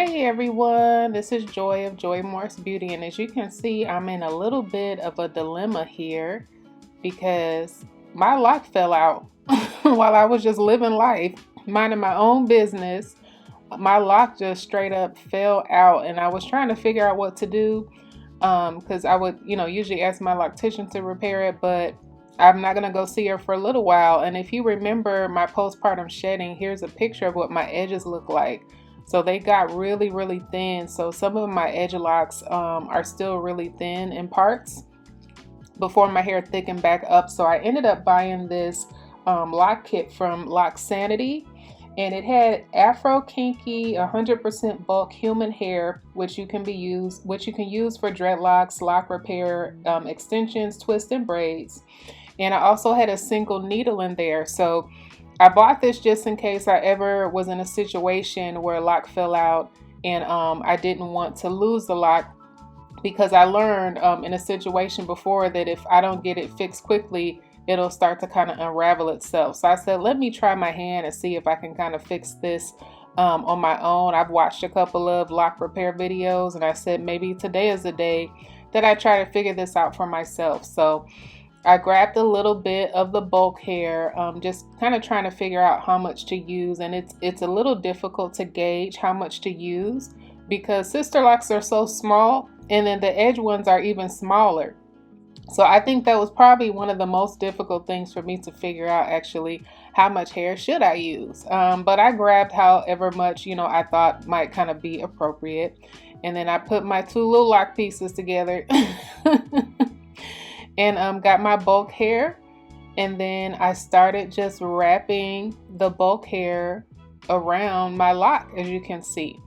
Hey everyone, this is Joy of Joy Morse Beauty, and as you can see, I'm in a little bit of a dilemma here because my lock fell out while I was just living life, minding my own business. My lock just straight up fell out, and I was trying to figure out what to do because I would, usually ask my loctician to repair it, but I'm not going to go see her for a little while. And if you remember my postpartum shedding, here's a picture of what my edges look like. So they got really, really thin. So some of my edge locks are still really thin in parts before my hair thickened back up. So I ended up buying this lock kit from Locsanity, and it had Afro Kinky 100% bulk human hair, which you can use for dreadlocks, lock repair, extensions, twists, and braids. And I also had a single needle in there. So I bought this just in case I ever was in a situation where a lock fell out and I didn't want to lose the lock, because I learned in a situation before that if I don't get it fixed quickly, it'll start to kind of unravel itself. So I said, let me try my hand and see if I can kind of fix this on my own. I've watched a couple of lock repair videos, and I said maybe today is the day that I try to figure this out for myself. So I grabbed a little bit of the bulk hair, just kind of trying to figure out how much to use. And it's a little difficult to gauge how much to use because Sisterlocks are so small, and then the edge ones are even smaller. So I think that was probably one of the most difficult things for me to figure out, actually, how much hair should I use. But I grabbed however much, I thought might kind of be appropriate. And then I put my two little lock pieces together and got my bulk hair. And then I started just wrapping the bulk hair around my lock, as you can see.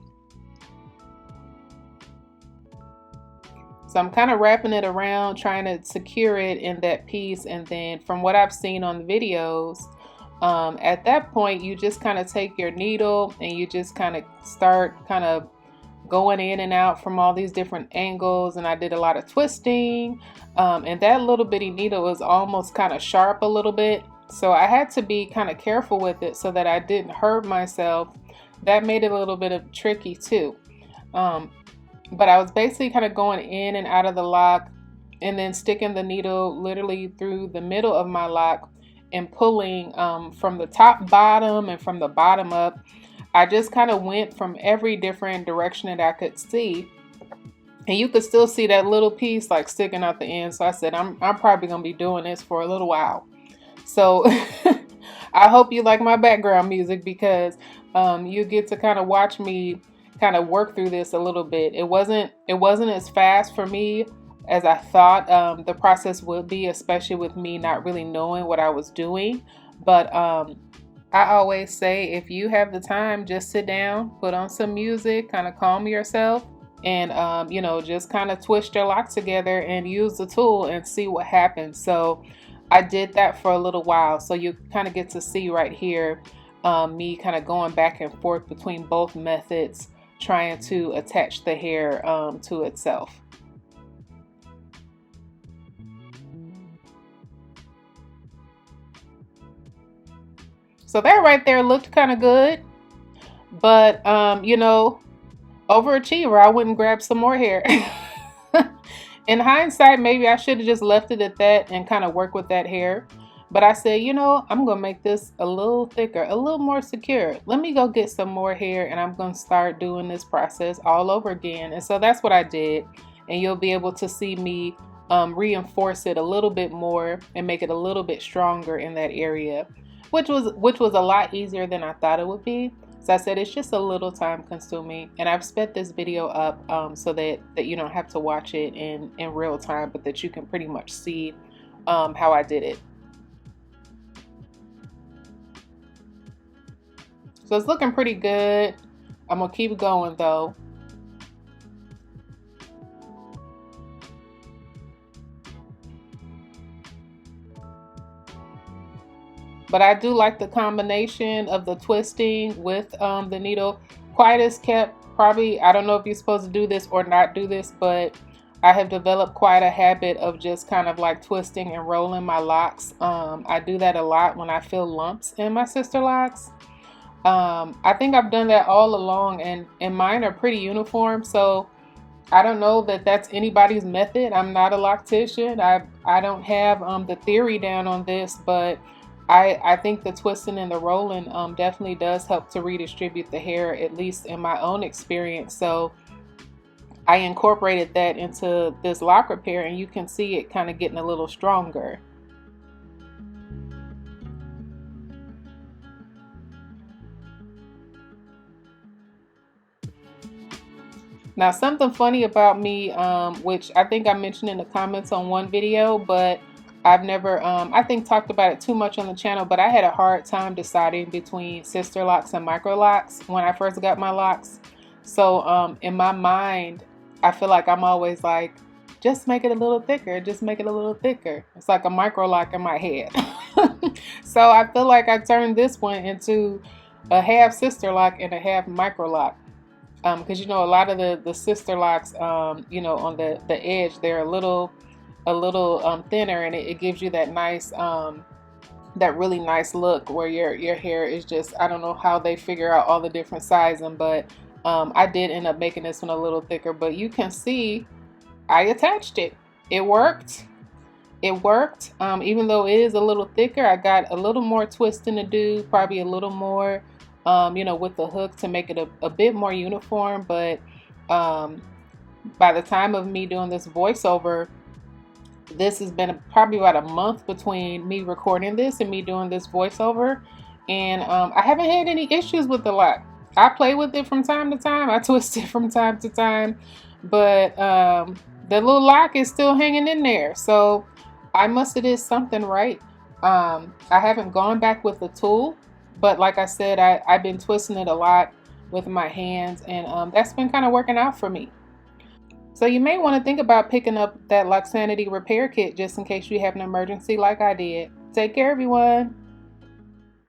So I'm kind of wrapping it around, trying to secure it in that piece. And then from what I've seen on the videos, at that point, you just kind of take your needle and you just kind of start kind of going in and out from all these different angles. And I did a lot of twisting, and that little bitty needle was almost kind of sharp a little bit. So I had to be kind of careful with it so that I didn't hurt myself. That made it a little bit of tricky too. But I was basically kind of going in and out of the lock and then sticking the needle literally through the middle of my lock and pulling from the top, bottom, and from the bottom up. I just kind of went from every different direction that I could see. And you could still see that little piece like sticking out the end. So I said, I'm probably going to be doing this for a little while. So I hope you like my background music, because you get to kind of watch me kind of work through this a little bit. It wasn't as fast for me as I thought the process would be, especially with me not really knowing what I was doing. But I always say, if you have the time, just sit down, put on some music, kind of calm yourself, and just kind of twist your lock together and use the tool and see what happens. So I did that for a little while. So you kind of get to see right here me kind of going back and forth between both methods, trying to attach the hair to itself. So that right there looked kind of good, but overachiever, I wouldn't grab some more hair. In hindsight, maybe I should have just left it at that and kind of work with that hair. But I said, I'm going to make this a little thicker, a little more secure. Let me go get some more hair, and I'm going to start doing this process all over again. And so that's what I did. And you'll be able to see me reinforce it a little bit more and make it a little bit stronger in that area, which was a lot easier than I thought it would be. So I said, it's just a little time consuming, and I've sped this video up so that you don't have to watch it in real time, but that you can pretty much see how I did it. So it's looking pretty good. I'm gonna keep going though. But I do like the combination of the twisting with the needle. Quiet as kept. Probably, I don't know if you're supposed to do this or not do this, but I have developed quite a habit of just kind of like twisting and rolling my locks. I do that a lot when I feel lumps in my Sisterlocks. I think I've done that all along, and mine are pretty uniform, so I don't know that that's anybody's method. I'm not a loctician. I don't have the theory down on this, but I think the twisting and the rolling definitely does help to redistribute the hair, at least in my own experience. So I incorporated that into this lock repair, and you can see it kind of getting a little stronger. Now, something funny about me, which I think I mentioned in the comments on one video, but I've never, I think, talked about it too much on the channel, but I had a hard time deciding between Sisterlocks and micro locks when I first got my locks. So in my mind, I feel like I'm always like, just make it a little thicker, just make it a little thicker. It's like a micro lock in my head. So I feel like I turned this one into a half Sisterlock and a half micro lock. Because you know, a lot of the Sisterlocks, you know, on the edge, they're a little thinner, and it gives you that nice that really nice look where your hair is just, I don't know how they figure out all the different sizing, but I did end up making this one a little thicker. But you can see I attached it. It worked. It worked. Even though it is a little thicker, I got a little more twisting to do, probably a little more you know, with the hook to make it a bit more uniform. But by the time of me doing this voiceover, this has been probably about a month between me recording this and me doing this voiceover, and I haven't had any issues with the lock. I play with it from time to time, I twist it from time to time, but the little lock is still hanging in there, so I must have did something right. I haven't gone back with the tool, but like I said, I've been twisting it a lot with my hands, and that's been kind of working out for me. So you may want to think about picking up that Locsanity repair kit just in case you have an emergency like I did. Take care, everyone.